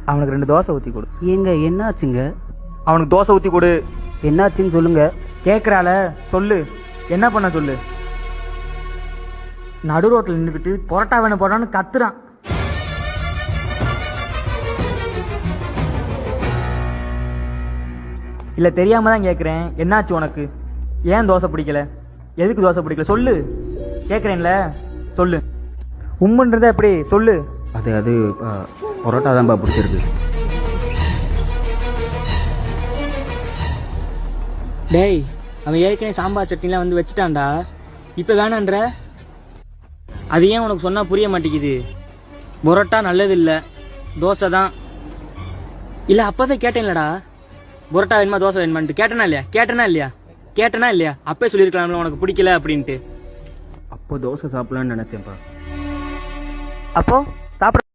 அவனுக்கு 2 தோசை ஊற்றி கொடு. ஏங்க என்னாச்சுங்க? அவனுக்கு தோசை ஊற்றி கொடு. என்னாச்சுன்னு சொல்லுங்க. கேட்குறால சொல்லு, என்ன பண்ண சொல்லு. நடு ரோட்டில் நின்றுக்கிட்டு பொரோட்டா வேணும் போடான்னு கத்துறான். இல்லை தெரியாம தான் கேட்குறேன், என்னாச்சு உனக்கு? ஏன் தோசை பிடிக்கல? எதுக்கு தோசை பிடிக்கல சொல்லு, கேட்குறேன்ல சொல்லு. உம்முன்றத எப்படி சொல்லு. அது பரோட்டா தான்ப்பா பிடிச்சிருக்கு. டேய், அவன் ஏற்கனவே சாம்பார் சட்னிலாம் வந்து வச்சுட்டான்டா, இப்போ வேணான்ற. அது ஏன் உனக்கு சொன்னா புரிய மாட்டேங்குது? பரோட்டா நல்லது இல்லை, தோசை தான். இல்லை அப்பவே கேட்டேன்லடா, பரோட்டா வேணுமா தோசை வேணுமான்ட்டு. கேட்டனா இல்லையா அப்பே சொல்லியிருக்கலாம்ல உனக்கு பிடிக்கல அப்படின்ட்டு. அப்போ தோசை சாப்பிடலான்னு நினைச்சேன்ப்பா. அப்போ சாப்பிட